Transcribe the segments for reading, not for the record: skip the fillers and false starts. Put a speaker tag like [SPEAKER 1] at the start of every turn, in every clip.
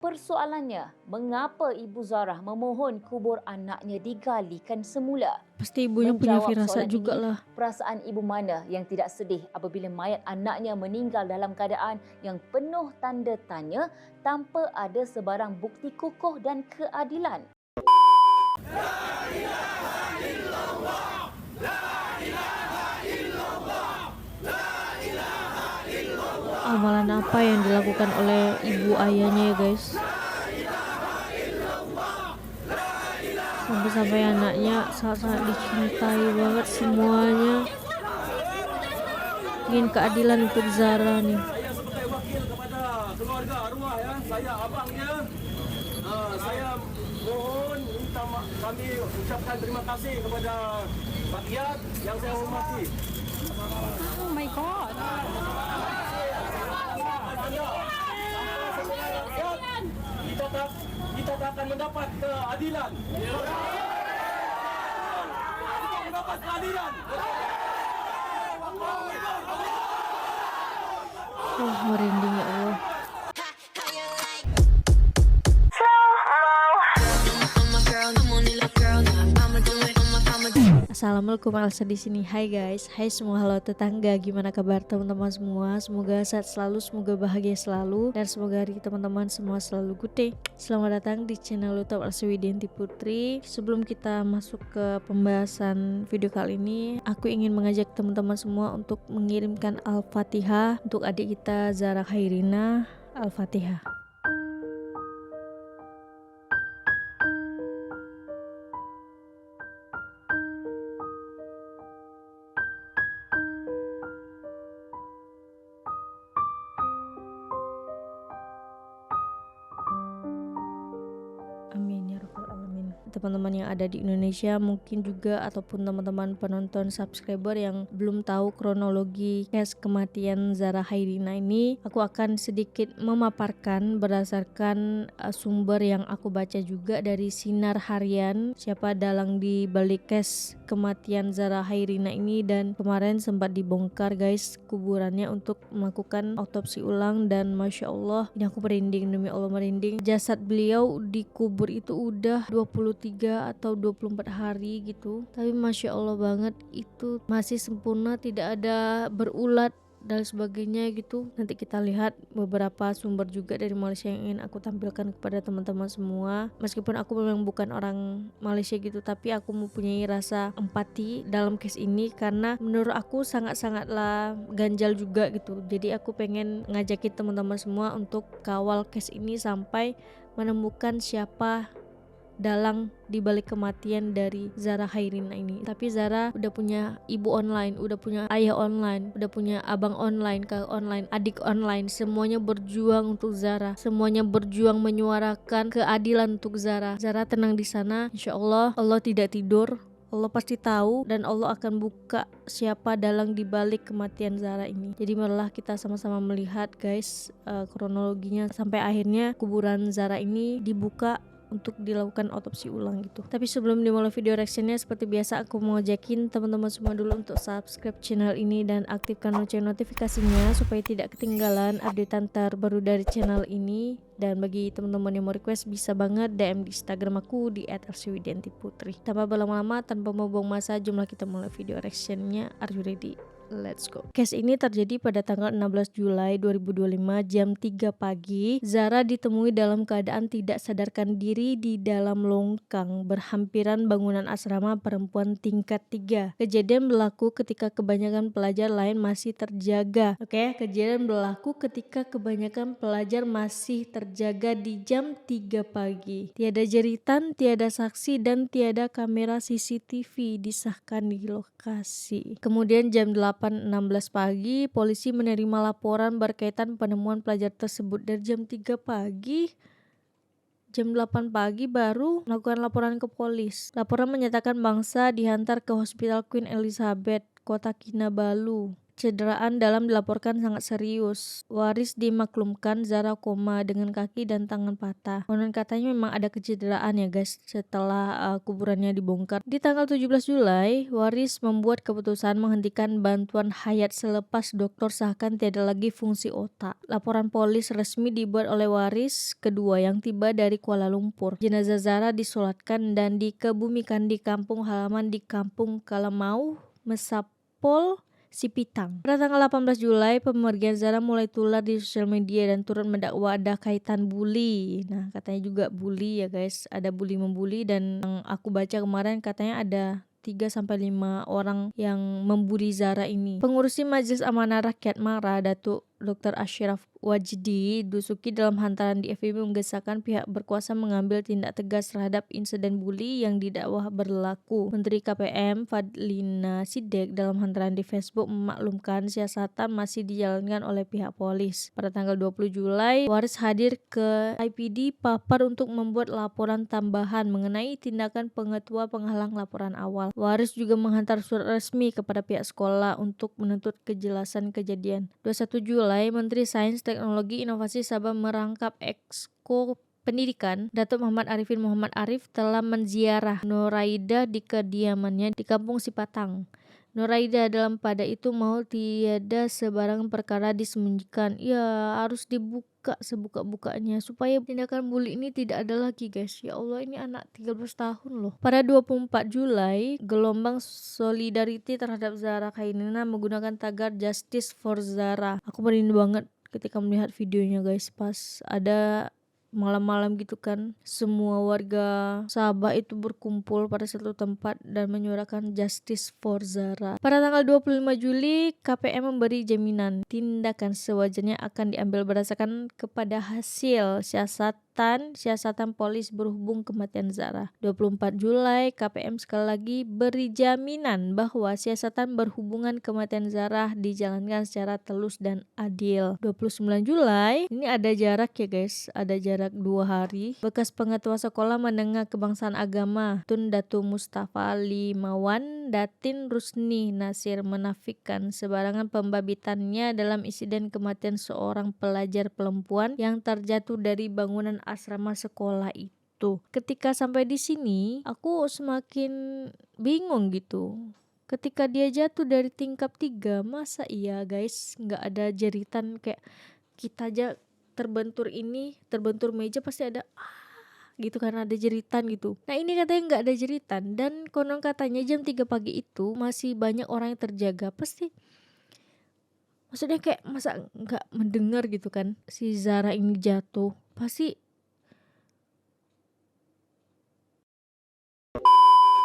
[SPEAKER 1] Persoalannya, mengapa Ibu Zarah memohon kubur anaknya digalikan semula?
[SPEAKER 2] Pasti ibunya punya
[SPEAKER 1] Menjawab
[SPEAKER 2] firasat
[SPEAKER 1] soalan
[SPEAKER 2] juga
[SPEAKER 1] ini,
[SPEAKER 2] lah.
[SPEAKER 1] perasaan ibu mana yang tidak sedih apabila mayat anaknya meninggal dalam keadaan yang penuh tanda tanya tanpa ada sebarang bukti kukuh dan keadilan?
[SPEAKER 2] Amalan apa yang dilakukan oleh ibu ayahnya ya guys? Sampai-sampai anaknya sangat-sangat dicintai banget semuanya. Ingin keadilan untuk Zara nih.
[SPEAKER 3] Saya sebagai wakil kepada keluarga arwah ya, saya abangnya. Saya mohon kami ucapkan terima kasih kepada rakyat yang saya hormati.
[SPEAKER 4] Oh my god.
[SPEAKER 3] Kita tak akan mendapat keadilan. Kita mendapat keadilan.
[SPEAKER 2] Merinding ya Allah. Assalamualaikum, Elsa di sini. Hai guys, hai semua, halo tetangga, gimana kabar teman-teman semua? Semoga sehat selalu, semoga bahagia selalu, dan semoga hari teman-teman semua selalu good day. Selamat datang di channel YouTube Elsa Widianti Putri. Sebelum kita masuk ke pembahasan video kali ini, aku ingin mengajak teman-teman semua untuk mengirimkan Al-Fatihah untuk adik kita Zara Khairina. Al-Fatihah. Amin ya rabbal alamin. Teman-teman yang ada di Indonesia mungkin juga, ataupun teman-teman penonton subscriber yang belum tahu kronologi case kematian Zara Khairina ini, aku akan sedikit memaparkan berdasarkan sumber yang aku baca juga dari Sinar Harian, siapa dalang di balik case kematian Zara Khairina ini. Dan kemarin sempat dibongkar guys kuburannya untuk melakukan autopsi ulang, dan Masya Allah, ini aku merinding, demi Allah merinding. Jasad beliau dikubur itu udah 23 atau 24 hari gitu, tapi Masya Allah banget, itu masih sempurna, tidak ada berulat dan sebagainya gitu. Nanti kita lihat beberapa sumber juga dari Malaysia yang ingin aku tampilkan kepada teman-teman semua. Meskipun aku memang bukan orang Malaysia gitu, tapi aku mempunyai rasa empati dalam case ini, karena menurut aku sangat-sangatlah ganjal juga gitu. Jadi aku pengen ngajakin teman-teman semua untuk kawal case ini sampai menemukan siapa dalang di balik kematian dari Zara Khairina ini. Tapi Zara udah punya ibu online, udah punya ayah online, udah punya abang online, kakak online, adik online, semuanya berjuang untuk Zara, semuanya berjuang menyuarakan keadilan untuk Zara. Zara tenang di sana, insya Allah. Allah tidak tidur, Allah pasti tahu, dan Allah akan buka siapa dalang di balik kematian Zara ini. Jadi marilah kita sama-sama melihat guys kronologinya sampai akhirnya kuburan Zara ini dibuka untuk dilakukan otopsi ulang gitu. Tapi sebelum dimulai video reactionnya, seperti biasa aku mau ngajakin teman-teman semua dulu untuk subscribe channel ini dan aktifkan lonceng notifikasinya supaya tidak ketinggalan updatean terbaru dari channel ini. Dan bagi teman-teman yang mau request, bisa banget DM di Instagram aku di @elsywidiantiputri. Tanpa berlama-lama, tanpa membuang masa, jumlah kita mulai video reactionnya. Are you ready? Let's go. Case ini terjadi pada tanggal 16 Julai 2025 jam 3 pagi. Zara ditemui dalam keadaan tidak sadarkan diri di dalam longkang berhampiran bangunan asrama perempuan tingkat 3. Kejadian berlaku ketika kebanyakan pelajar lain masih terjaga. Kejadian berlaku ketika kebanyakan pelajar masih terjaga di jam 3 pagi. Tiada jeritan, tiada saksi, dan tiada kamera CCTV disahkan di lokasi. Kemudian jam 8.16 pagi, polisi menerima laporan berkaitan penemuan pelajar tersebut. Dari jam 3 pagi, jam 8 pagi baru melakukan laporan ke polis. Laporan menyatakan bangsa dihantar ke Hospital Queen Elizabeth, Kota Kinabalu, kecederaan dalam dilaporkan sangat serius. Waris dimaklumkan Zara koma dengan kaki dan tangan patah. Konon katanya memang ada kecederaan ya guys setelah kuburannya dibongkar. Di tanggal 17 Julai, Waris membuat keputusan menghentikan bantuan Hayat selepas dokter sahkan tiada lagi fungsi otak. Laporan polis resmi dibuat oleh Waris kedua yang tiba dari Kuala Lumpur. Jenazah Zara disolatkan dan dikebumikan di kampung halaman di Kampung Kalamau, Mesapol, Sipitang. Pada tanggal 18 Julai, pemergian Zara mulai tular di sosial media dan turut mendakwa ada kaitan bully. Nah, katanya juga bully ya guys, ada bully membuli, dan yang aku baca kemarin katanya ada 3-5 orang yang membuli Zara ini. Pengurusi Majelis Amanah Rakyat MARA, Datuk Dr. Ashraf Wajdi Dusuki dalam hantaran di FB menggesahkan pihak berkuasa mengambil tindak tegas terhadap insiden bully yang didakwa berlaku. Menteri KPM Fadlina Sidek dalam hantaran di Facebook memaklumkan siasatan masih dijalankan oleh pihak polis. Pada tanggal 20 Julai, Waris hadir ke IPD Papar untuk membuat laporan tambahan mengenai tindakan pengetua penghalang laporan awal. Waris juga menghantar surat resmi kepada pihak sekolah untuk menuntut kejelasan kejadian. 21 Julai, Menteri Sains, Teknologi, Inovasi Sabah merangkap Exco Pendidikan, Datuk Muhammad Arifin Muhammad Arif telah menziarah Noraida di kediamannya di Kampung Sipatang. Noraida dalam pada itu mau tiada sebarang perkara disembunyikan. Ya, harus dibuka sebuka-bukanya supaya tindakan bully ini tidak ada lagi guys. Ya Allah, ini anak 13 tahun loh. Pada 24 Julai, gelombang solidariti terhadap Zara Khairina menggunakan tagar Justice for Zara. Aku merinding banget ketika melihat videonya guys, pas ada malam-malam gitu kan, semua warga Sabah itu berkumpul pada satu tempat dan menyuarakan Justice for Zara. Pada tanggal 25 Juli, KPM memberi jaminan tindakan sewajarnya akan diambil berdasarkan kepada hasil siasatan polis berhubung kematian Zara. 24 Julai, KPM sekali lagi beri jaminan bahwa siasatan berhubungan kematian Zara dijalankan secara telus dan adil. 29 Julai, ini ada jarak ya guys, ada jarak 2 hari. Bekas pengetua sekolah menengah kebangsaan agama Tun Datu Mustafa Limawan Datin Rusni Nasir menafikan sebarangan pembabitannya dalam insiden kematian seorang pelajar perempuan yang terjatuh dari bangunan asrama sekolah itu. Ketika sampai di sini, aku semakin bingung gitu. Ketika dia jatuh dari tingkap 3, masa iya guys nggak ada jeritan kayak kita aja terbentur meja pasti ada gitu karena ada jeritan gitu. Nah ini katanya nggak ada jeritan, dan konon katanya jam 3 pagi itu masih banyak orang yang terjaga. Pasti maksudnya kayak masa nggak mendengar gitu kan si Zara ini jatuh. Pasti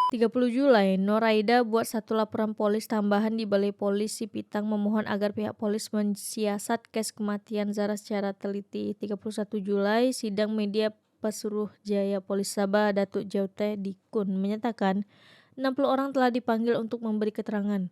[SPEAKER 2] 30 Julai, Noraida buat satu laporan polis tambahan di Balai Polis Sipitang memohon agar pihak polis mensiasat kes kematian Zara secara teliti. 31 Julai, sidang media Pesuruh Jaya Polis Sabah Datuk Jaute Dikun menyatakan 60 orang telah dipanggil untuk memberi keterangan.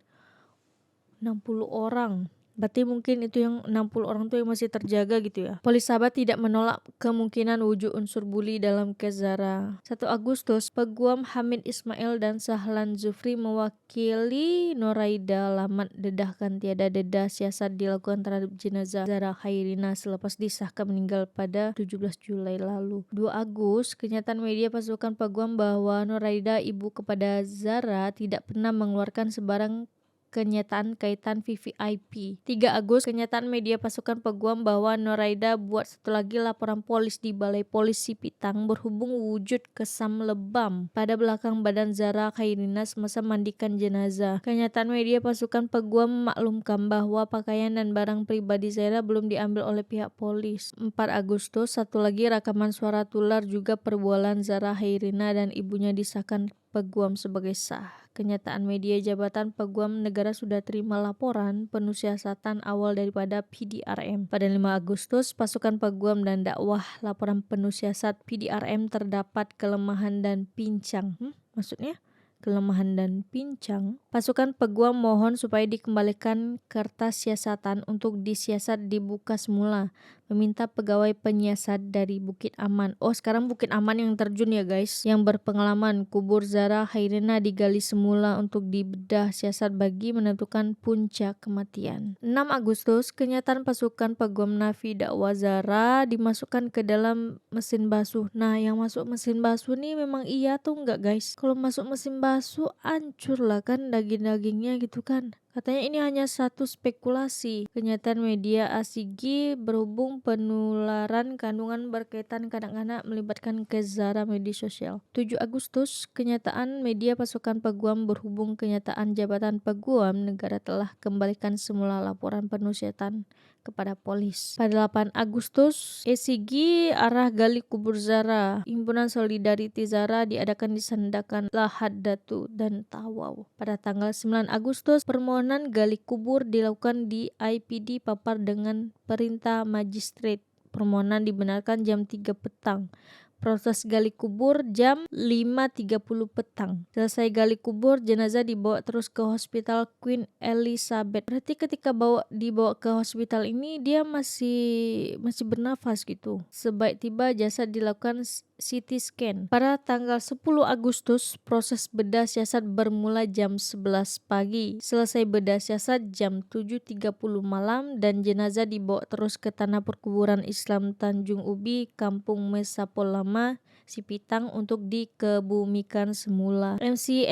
[SPEAKER 2] 60 orang. Berarti mungkin itu yang 60 orang tuh yang masih terjaga gitu ya. Polis Sabah tidak menolak kemungkinan wujud unsur bully dalam kes Zara. 1 Agustus, Peguam Hamid Ismail dan Sahlan Zufri mewakili Noraida lamat dedahkan tiada dedah siasat dilakukan terhadap jenazah Zara Khairina selepas disahkan meninggal pada 17 Julai lalu. 2 Agustus, kenyataan media pasukan Peguam bahwa Noraida ibu kepada Zara tidak pernah mengeluarkan sebarang kenyataan kaitan VVIP. 3 Agustus, kenyataan media pasukan Peguam bahwa Noraida buat satu lagi laporan polis di Balai Polis Sipitang berhubung wujud kesam lebam pada belakang badan Zara Khairina semasa mandikan jenazah. Kenyataan media pasukan Peguam memaklumkan bahwa pakaian dan barang pribadi Zara belum diambil oleh pihak polis. 4 Agustus, satu lagi rakaman suara tular juga perbualan Zara Khairina dan ibunya disahkan Peguam sebagai sah. Kenyataan media Jabatan Peguam Negara sudah terima laporan penuh siasatan awal daripada PDRM. Pada 5 Agustus, pasukan Peguam dan dakwah laporan penuh siasat PDRM terdapat kelemahan dan pincang. Maksudnya? Kelemahan dan pincang. Pasukan Peguam mohon supaya dikembalikan kertas siasatan untuk disiasat dibuka semula. meminta pegawai penyiasat dari Bukit Aman. Oh, sekarang Bukit Aman yang terjun ya guys, yang berpengalaman. Kubur Zara Hairina digali semula untuk dibedah siasat bagi menentukan puncak kematian. 6 Agustus, kenyataan pasukan Peguam Nafi dakwah Zara dimasukkan ke dalam mesin basuh. Nah, yang masuk mesin basuh nih memang iya tuh enggak guys? Kalau masuk mesin basuh hancur lah kan daging-dagingnya gitu kan. Katanya ini hanya satu spekulasi. Kenyataan media Asigi berhubung penularan kandungan berkaitan kanak-kanak melibatkan ke Zara media sosial. 7 Agustus, kenyataan media pasukan Peguam berhubung kenyataan Jabatan Peguam negara telah kembalikan semula laporan penuh setan kepada polis. Pada 8 Agustus, Esigi arah gali kubur Zara. Himpunan Solidariti Zara diadakan di Sandakan Lahad Datu dan Tawau. Pada tanggal 9 Agustus, permohonan gali kubur dilakukan di IPD Papar dengan perintah magistrat. Permohonan dibenarkan jam 3 petang. Proses gali kubur jam 5.30 petang. Selesai gali kubur, jenazah dibawa terus ke Hospital Queen Elizabeth. Berarti ketika dibawa ke hospital ini dia masih bernafas gitu. Sebaik tiba jasad dilakukan CT scan. Pada tanggal 10 Agustus, proses bedah siasat bermula jam 11 pagi. Selesai bedah siasat jam 7.30 malam dan jenazah dibawa terus ke tanah perkuburan Islam Tanjung Ubi, Kampung Mesapol Lama, Sipitang untuk dikebumikan semula. MC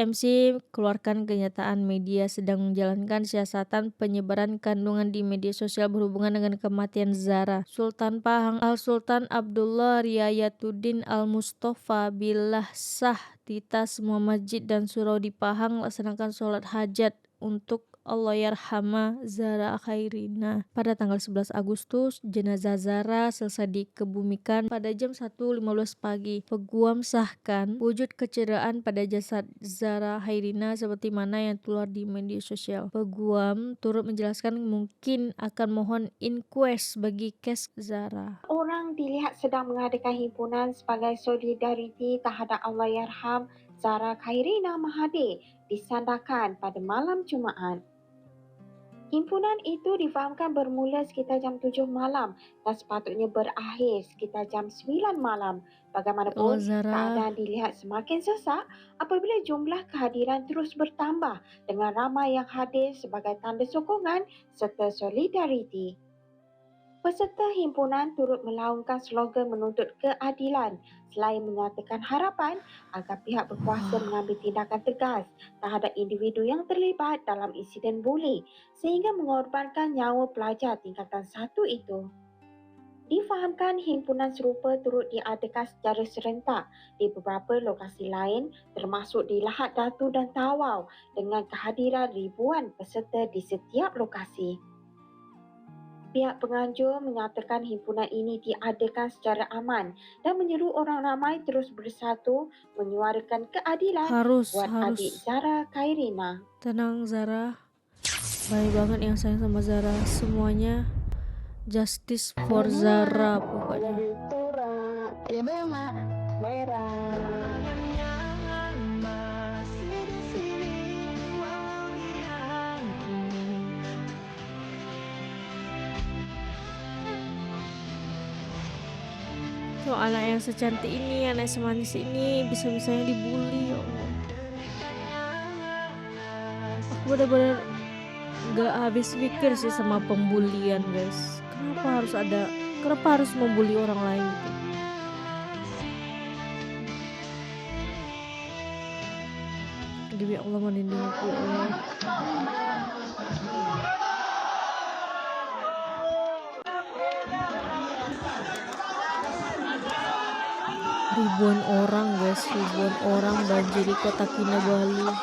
[SPEAKER 2] keluarkan kenyataan media sedang menjalankan siasatan penyebaran kandungan di media sosial berhubungan dengan kematian Zara. Sultan Pahang Al-Sultan Abdullah Riayatuddin Al-Mustafa Billah Sah tita semua masjid dan surau di Pahang laksanakan sholat hajat untuk Allahyarhama Zara Hairina. Pada tanggal 11 Agustus, jenazah Zara selesai dikebumikan pada jam 1.15 pagi. Peguam sahkan wujud kecederaan pada jasad Zara Hairina seperti mana yang keluar di media sosial. Peguam turut menjelaskan mungkin akan mohon inquest bagi kes Zara.
[SPEAKER 5] Orang dilihat sedang mengadakan himpunan sebagai solidariti terhadap Allahyarham Zara Hairina Mahathir di Sandakan pada malam Jumaat. Himpunan itu difahamkan bermula sekitar jam 7 malam dan sepatutnya berakhir sekitar jam 9 malam. Bagaimanapun, keadaan dilihat semakin sesak apabila jumlah kehadiran terus bertambah dengan ramai yang hadir sebagai tanda sokongan serta solidariti. Peserta himpunan turut melaungkan slogan menuntut keadilan selain menyatakan harapan agar pihak berkuasa mengambil tindakan tegas terhadap individu yang terlibat dalam insiden buli sehingga mengorbankan nyawa pelajar tingkatan 1 itu. Difahamkan himpunan serupa turut diadakan secara serentak di beberapa lokasi lain termasuk di Lahad Datu dan Tawau dengan kehadiran ribuan peserta di setiap lokasi. Pihak penganjur menyatakan himpunan ini diadakan secara aman dan menyeru orang ramai terus bersatu menyuarakan keadilan buat adik Zara Hairina.
[SPEAKER 2] Tenang Zara, baik banget yang sayang sama Zara. Semuanya justice for Zara pokoknya. So, anak yang secantik ini, anak semanis ini bisa-bisanya dibully, ya Allah. Aku benar-benar gak habis pikir sih sama pembulian guys. Kenapa harus membuli orang lain gitu? Demi Allah melindungi aku, ya Allah. Ribuan orang banjiri kota Kinabalu.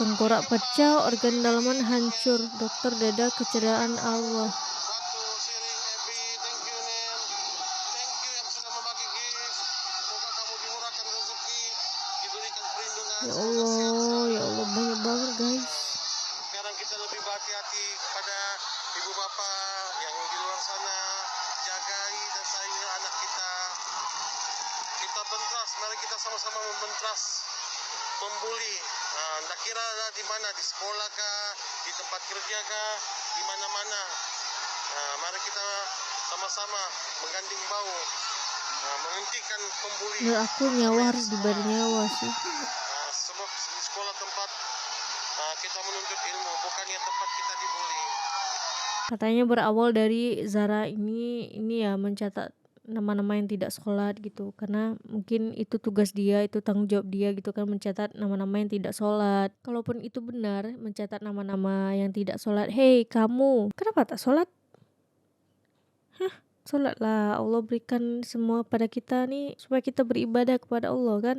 [SPEAKER 2] Tengkorak pecah, organ dalaman hancur, dokter dada kecederaan Allah. Ya Allah, banyak banget guys.
[SPEAKER 6] Sekarang kita lebih berhati-hati kepada ibu bapak yang di luar sana, Membentras, mari kita sama-sama membentras, membuli. Tak kira di mana, di sekolah kah, di tempat kerja kah, di mana-mana. Mari kita sama-sama mengganding bahu, menghentikan pembulian.
[SPEAKER 2] Menurut aku nyawa harus diberi nyawa sih.
[SPEAKER 6] Sebab di sekolah tempat kita menuntut ilmu, bukannya tempat kita dibuli.
[SPEAKER 2] Katanya berawal dari Zara ini ya mencatat nama-nama yang tidak sholat gitu, karena mungkin itu tugas dia, itu tanggung jawab dia gitu kan, mencatat nama-nama yang tidak sholat. Kalaupun itu benar mencatat nama-nama yang tidak sholat, hei kamu kenapa tak sholat? Sholatlah, Allah berikan semua pada kita nih supaya kita beribadah kepada Allah kan.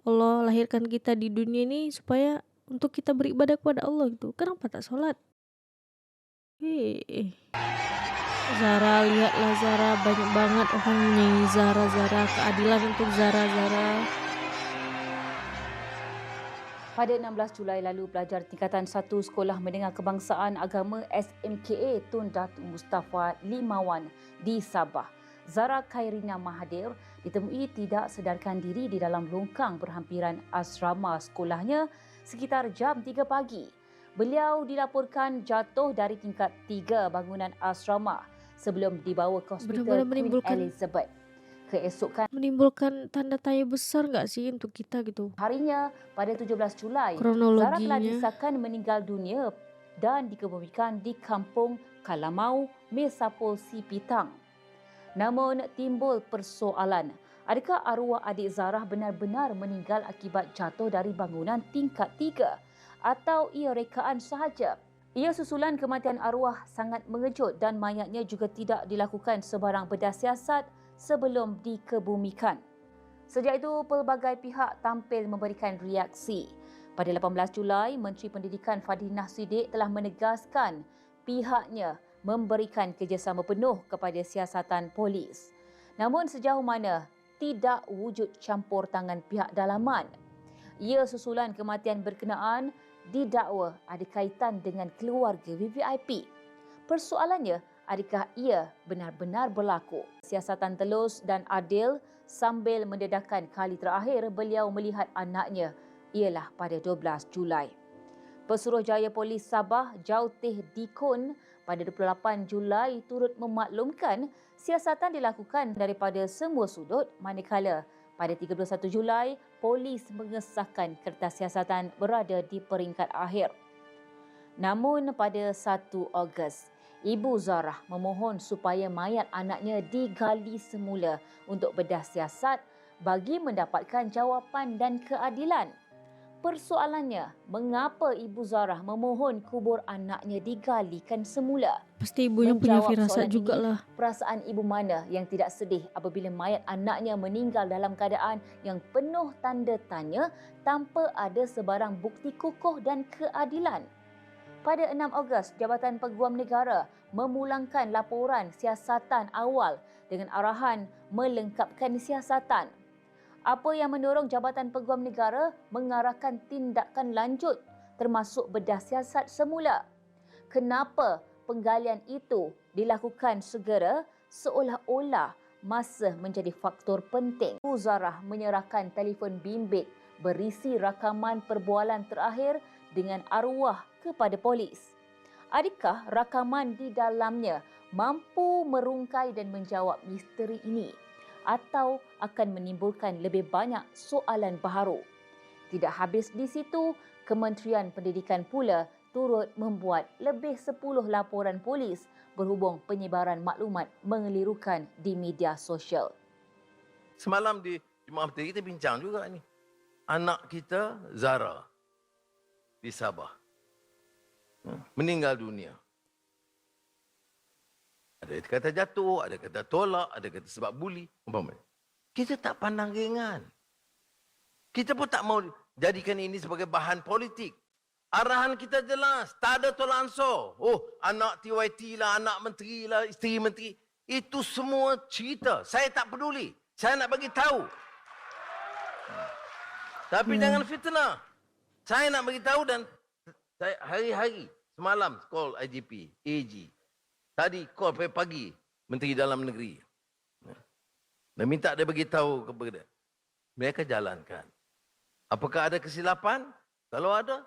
[SPEAKER 2] Allah lahirkan kita di dunia ini supaya untuk kita beribadah kepada Allah gitu. Kenapa tak sholat? Hei Zara, lihatlah Zara, banyak banget orang menyanyi Zara, keadilan untuk Zara.
[SPEAKER 1] Pada 16 Julai lalu, pelajar tingkatan 1 Sekolah Menengah Kebangsaan Agama SMKA Tun Datuk Mustafa Limawan di Sabah, Zara Khairina Mahathir, ditemui tidak sedarkan diri di dalam longkang berhampiran asrama sekolahnya sekitar jam 3 pagi. Beliau dilaporkan jatuh dari tingkat 3 bangunan asrama sebelum dibawa ke Hospital Queen Elizabeth. Keesokan
[SPEAKER 2] Menimbulkan tanda tanya besar nggak sih untuk kita gitu?
[SPEAKER 1] harinya pada 17 Julai, Zara telah
[SPEAKER 2] Kronologinya.
[SPEAKER 1] disahkan meninggal dunia dan dikebumikan di Kampung Kalamau, Mesapol Sipitang. Namun timbul persoalan, adakah arwah adik Zara benar-benar meninggal akibat jatuh dari bangunan tingkat 3 atau ia rekaan sahaja? Ia susulan kematian arwah sangat mengejut dan mayatnya juga tidak dilakukan sebarang bedah siasat sebelum dikebumikan. Sejak itu, pelbagai pihak tampil memberikan reaksi. Pada 18 Julai, Menteri Pendidikan Fadhil Siddiq telah menegaskan pihaknya memberikan kerjasama penuh kepada siasatan polis. Namun sejauh mana tidak wujud campur tangan pihak dalaman. Ia susulan kematian berkenaan didakwa ada kaitan dengan keluarga VVIP. Persoalannya, adakah ia benar-benar berlaku? Siasatan telus dan adil sambil mendedahkan kali terakhir beliau melihat anaknya ialah pada 12 Julai. Pesuruhjaya Polis Sabah, Jautih Dikun, pada 28 Julai turut memaklumkan siasatan dilakukan daripada semua sudut, manakala pada 31 Julai, polis mengesahkan kertas siasatan berada di peringkat akhir. Namun pada 1 Ogos, Ibu Zara memohon supaya mayat anaknya digali semula untuk bedah siasat bagi mendapatkan jawapan dan keadilan. Persoalannya, mengapa Ibu Zara memohon kubur anaknya digalikan semula?
[SPEAKER 2] Pasti ibunya punya
[SPEAKER 1] Menjawab
[SPEAKER 2] firasat
[SPEAKER 1] soalan
[SPEAKER 2] juga
[SPEAKER 1] ini,
[SPEAKER 2] lah.
[SPEAKER 1] perasaan ibu mana yang tidak sedih apabila mayat anaknya meninggal dalam keadaan yang penuh tanda tanya tanpa ada sebarang bukti kukuh dan keadilan? Pada 6 Ogos, Jabatan Peguam Negara memulangkan laporan siasatan awal dengan arahan melengkapkan siasatan. Apa yang mendorong Jabatan Peguam Negara mengarahkan tindakan lanjut termasuk bedah siasat semula? Kenapa penggalian itu dilakukan segera seolah-olah masa menjadi faktor penting? Ibu Zara menyerahkan telefon bimbit berisi rakaman perbualan terakhir dengan arwah kepada polis. Adakah rakaman di dalamnya mampu merungkai dan menjawab misteri ini atau akan menimbulkan lebih banyak soalan baharu? Tidak habis di situ, Kementerian Pendidikan pula turut membuat lebih 10 laporan polis berhubung penyebaran maklumat mengelirukan di media sosial.
[SPEAKER 7] Semalam di Jumaat Petang kita bincang juga ni. Anak kita Zara di Sabah meninggal dunia. Ada kata jatuh, ada kata tolak, ada kata sebab buli. Kita tak pandang ringan. Kita pun tak mau jadikan ini sebagai bahan politik. Arahan kita jelas, tak ada tolak ansur. Oh, anak TYT lah, anak menteri lah, isteri menteri. Itu semua cerita. Saya tak peduli. Saya nak bagi tahu. Tapi jangan fitnah. Saya nak bagi tahu dan saya hari-hari semalam call IGP, AG. Tadi call pagi Menteri Dalam Negeri. Dan minta dia bagi tahu kepada mereka jalankan. Apakah ada kesilapan? Kalau ada,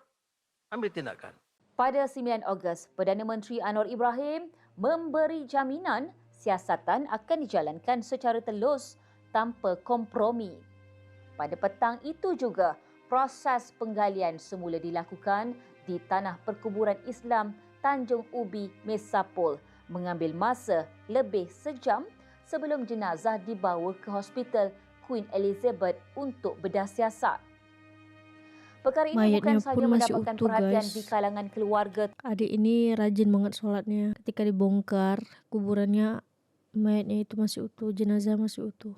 [SPEAKER 7] ambil tindakan.
[SPEAKER 1] Pada 9 Ogos, Perdana Menteri Anwar Ibrahim memberi jaminan siasatan akan dijalankan secara telus tanpa kompromi. Pada petang itu juga, proses penggalian semula dilakukan di Tanah Perkuburan Islam Tanjung Ubi, Mesapol, mengambil masa lebih sejam sebelum jenazah dibawa ke Hospital Queen Elizabeth untuk bedah siasat. Perkara ini
[SPEAKER 2] Mayatnya
[SPEAKER 1] bukan sahaja
[SPEAKER 2] pun masih
[SPEAKER 1] mendapatkan
[SPEAKER 2] utuh,
[SPEAKER 1] perhatian
[SPEAKER 2] guys.
[SPEAKER 1] di kalangan keluarga
[SPEAKER 2] Adik ini rajin banget sholatnya. Ketika dibongkar kuburannya, mayatnya itu masih utuh, jenazah masih utuh.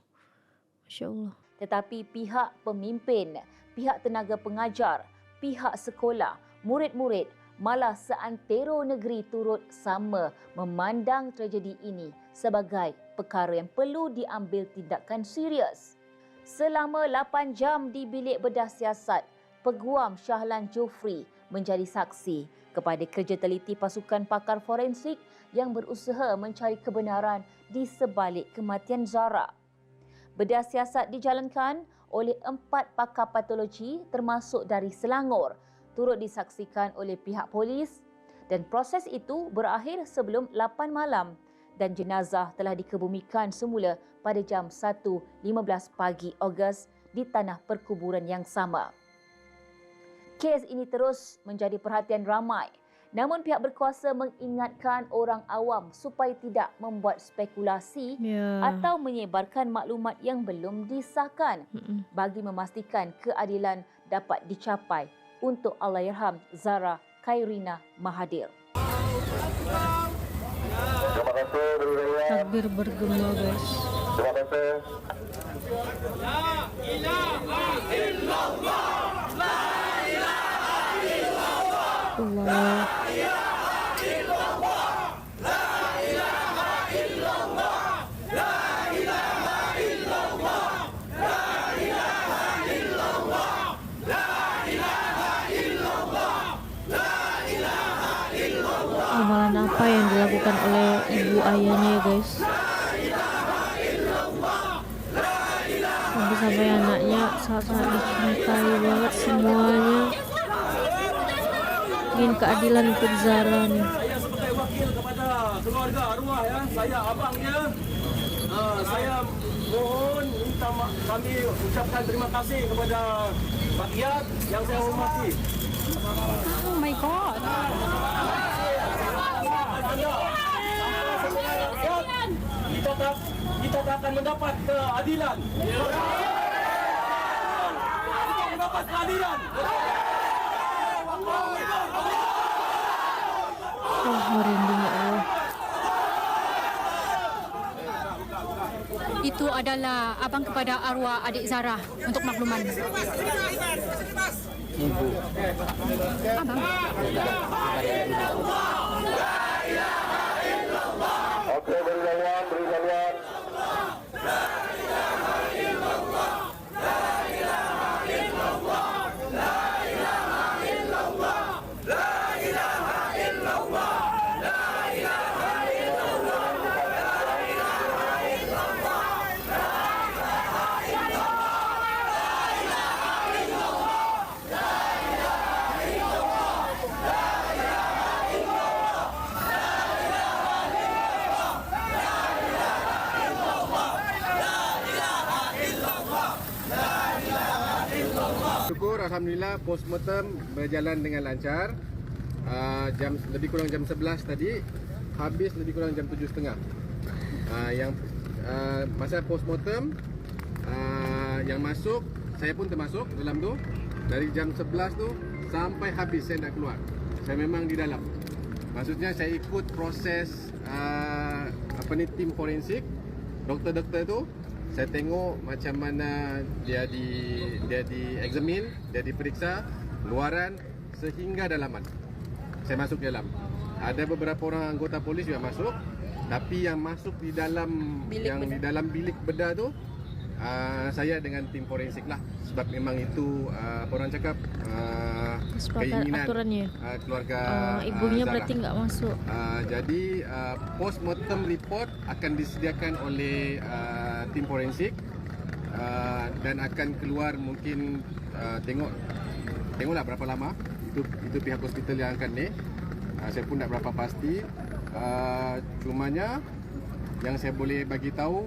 [SPEAKER 2] Masya Allah.
[SPEAKER 1] tetapi pihak pemimpin, pihak tenaga pengajar, pihak sekolah, murid-murid malah seantero negeri turut sama memandang tragedi ini sebagai perkara yang perlu diambil tindakan serius. Selama 8 jam di bilik bedah siasat, Peguam Shahlan Jofri menjadi saksi kepada kerja teliti pasukan pakar forensik yang berusaha mencari kebenaran di sebalik kematian Zara. Bedah siasat dijalankan oleh 4 pakar patologi termasuk dari Selangor, turut disaksikan oleh pihak polis dan proses itu berakhir sebelum 8 malam dan jenazah telah dikebumikan semula pada jam 1.15 pagi Ogos di tanah perkuburan yang sama. Kes ini terus menjadi perhatian ramai. Namun pihak berkuasa mengingatkan orang awam supaya tidak membuat spekulasi atau menyebarkan maklumat yang belum disahkan bagi memastikan keadilan dapat dicapai untuk Allahyarham Zara Khairina Mahathir.
[SPEAKER 6] Terima kasih beri
[SPEAKER 2] Takbir bergema, guys.
[SPEAKER 6] Terima kasih.
[SPEAKER 2] Allah. Amalan apa yang dilakukan oleh ibu ayahnya ya guys? Sampai anaknya sangat dicintai banget semuanya. Ingin keadilan untuk Zara nih.
[SPEAKER 3] Saya sebagai wakil kepada keluarga arwah ya, saya abangnya. Saya mohon kami ucapkan terima kasih kepada rakyat yang saya hormati.
[SPEAKER 4] Oh my God.
[SPEAKER 3] Kita tak akan mendapat keadilan. Mendapat keadilan.
[SPEAKER 2] Oh, merinding ya Allah.
[SPEAKER 4] Itu adalah abang kepada arwah adik Zara untuk makluman.
[SPEAKER 3] Ibu.
[SPEAKER 4] Abang.
[SPEAKER 6] Okey, beri laluan, beri laluan.
[SPEAKER 8] Syukur alhamdulillah postmortem berjalan dengan lancar. Lebih kurang jam 11 tadi, habis lebih kurang jam 7.30. Masa postmortem yang masuk, saya pun termasuk dalam tu. Dari jam 11 tu sampai habis saya nak keluar. Saya memang di dalam. Maksudnya saya ikut proses tim forensik, doktor-doktor tu. Saya tengok macam mana dia di examine, dia diperiksa luaran sehingga dalaman. Saya masuk dalam. Ada beberapa orang anggota polis yang masuk, tapi yang masuk di dalam di dalam bilik bedah tu saya dengan tim forensik lah, sebab memang itu orang cakap keinginan keluarga
[SPEAKER 2] ibunya
[SPEAKER 8] Zara.
[SPEAKER 2] berarti nggak masuk.
[SPEAKER 8] Jadi postmortem report akan disediakan oleh tim forensik dan akan keluar mungkin tengoklah berapa lama. Itu pihak hospital yang akan ni. Saya pun tak berapa pasti. Cumanya yang saya boleh bagi tahu,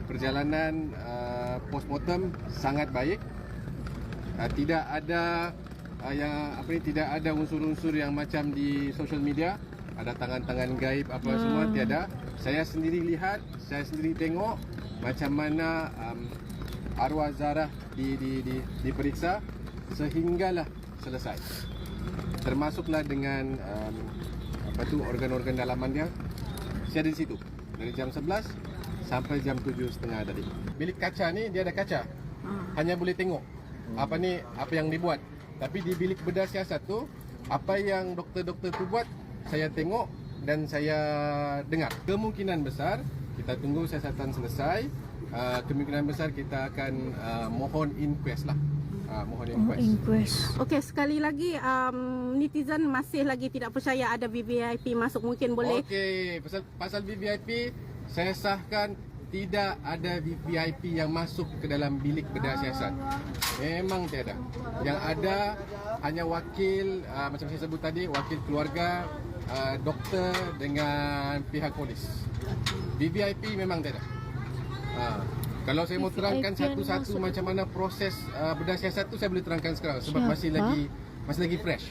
[SPEAKER 8] perjalanan postmortem sangat baik. Tidak ada tidak ada unsur-unsur yang macam di social media, ada tangan-tangan gaib apa semua, tiada. Saya sendiri lihat, saya sendiri tengok macam mana arwah Zarah diperiksa sehinggalah selesai. Termasuklah dengan organ-organ dalaman dia. Saya ada di situ dari jam 11 sampai jam 7.30 tadi. Bilik kaca ni dia ada kaca. Hanya boleh tengok apa yang dibuat. Tapi di bilik bedah siasat tu, apa yang doktor-doktor tu buat, saya tengok dan saya dengar. Kemungkinan besar kita tunggu siasatan selesai. Kemungkinan besar kita akan mohon inquest lah. Mohon inquest.
[SPEAKER 9] Okey, sekali lagi netizen masih lagi tidak percaya ada VVIP masuk, mungkin boleh.
[SPEAKER 8] Okey, pasal VVIP saya sahkan tidak ada VIP yang masuk ke dalam bilik bedah siasat. Memang tiada. Yang ada hanya wakil, macam saya sebut tadi, wakil keluarga, doktor dengan pihak polis. VVIP memang tiada. Kalau saya mau terangkan satu-satu macam mana proses bedah siasat tu, saya boleh terangkan sekarang sebab masih lagi fresh.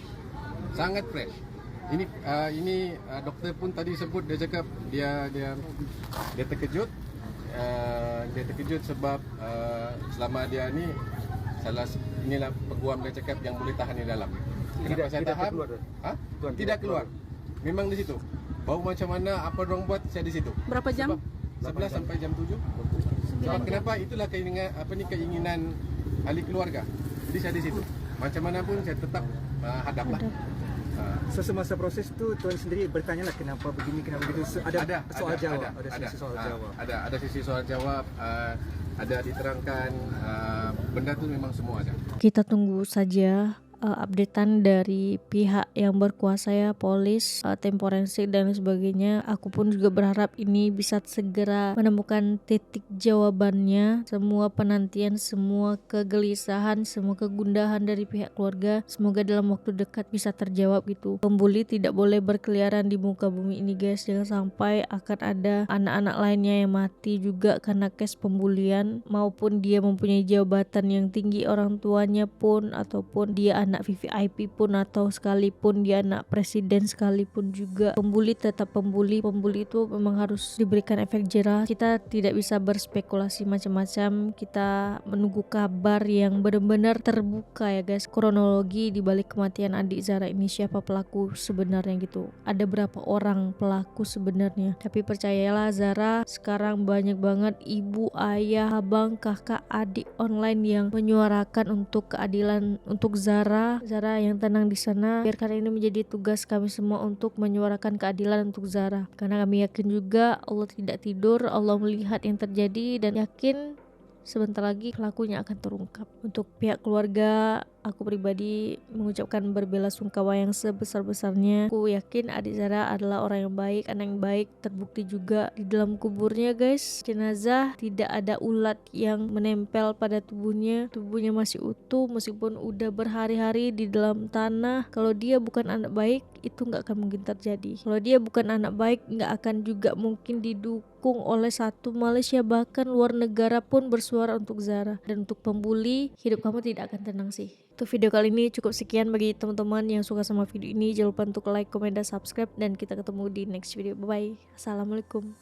[SPEAKER 8] Sangat fresh. Ini doktor pun tadi sebut, dia cakap dia terkejut. Dia terkejut sebab selama dia ni inilah peguam dia cakap yang boleh tahan di dalam. Kenapa saya tahan? Tidak keluar. Memang di situ. Bau macam mana, apa orang buat, saya di situ.
[SPEAKER 9] Berapa jam?
[SPEAKER 8] 11 sampai jam 7. Sebab kenapa? Itulah keinginan ahli keluarga. Jadi saya di situ. Macam mana pun saya tetap hadaplah.
[SPEAKER 10] So semasa proses tu tuan sendiri bertanyalah kenapa begini, kenapa begitu. Ada soal jawab.
[SPEAKER 8] Ada sisi soal jawab. Ada diterangkan. Benda tu memang semua ada.
[SPEAKER 2] Kita tunggu saja updatean dari pihak yang berkuasa ya, polis, tim forensik dan sebagainya. Aku pun juga berharap ini bisa segera menemukan titik jawabannya. Semua penantian, semua kegelisahan, semua kegundahan dari pihak keluarga, semoga dalam waktu dekat bisa terjawab gitu. Pembuli tidak boleh berkeliaran di muka bumi ini guys. Jangan sampai akan ada anak-anak lainnya yang mati juga karena case pembulian, maupun dia mempunyai jabatan yang tinggi, orang tuanya pun, ataupun dia anak VVIP pun, atau sekalipun dia anak presiden sekalipun juga. Pembuli tetap pembuli. Pembuli itu memang harus diberikan efek jerah. Kita tidak bisa berspekulasi macam-macam. Kita menunggu kabar yang benar-benar terbuka ya guys. Kronologi di balik kematian adik Zarah ini, siapa pelaku sebenarnya gitu. Ada berapa orang pelaku sebenarnya. Tapi percayalah, Zarah sekarang banyak banget ibu, ayah, abang, kakak, adik online yang menyuarakan untuk keadilan untuk Zarah yang tenang di sana. Biarkan ini menjadi tugas kami semua untuk menyuarakan keadilan untuk Zarah. Karena kami yakin juga Allah tidak tidur, Allah melihat yang terjadi, dan yakin sebentar lagi pelakunya akan terungkap. Untuk pihak keluarga, aku pribadi mengucapkan berbelasungkawa yang sebesar-besarnya. Aku yakin adik Zarah adalah orang yang baik, anak yang baik. Terbukti juga di dalam kuburnya guys, jenazah tidak ada ulat yang menempel pada tubuhnya. Tubuhnya masih utuh meskipun udah berhari-hari di dalam tanah. Kalau dia bukan anak baik, itu gak akan mungkin terjadi. Kalau dia bukan anak baik, gak akan juga mungkin didukung oleh satu Malaysia, bahkan luar negara pun bersuara untuk Zarah. Dan untuk pembuli, hidup kamu tidak akan tenang sih. Untuk video kali ini cukup sekian. Bagi teman-teman yang suka sama video ini, jangan lupa untuk like, komen, dan subscribe. Dan kita ketemu di next video. Bye bye. Assalamualaikum.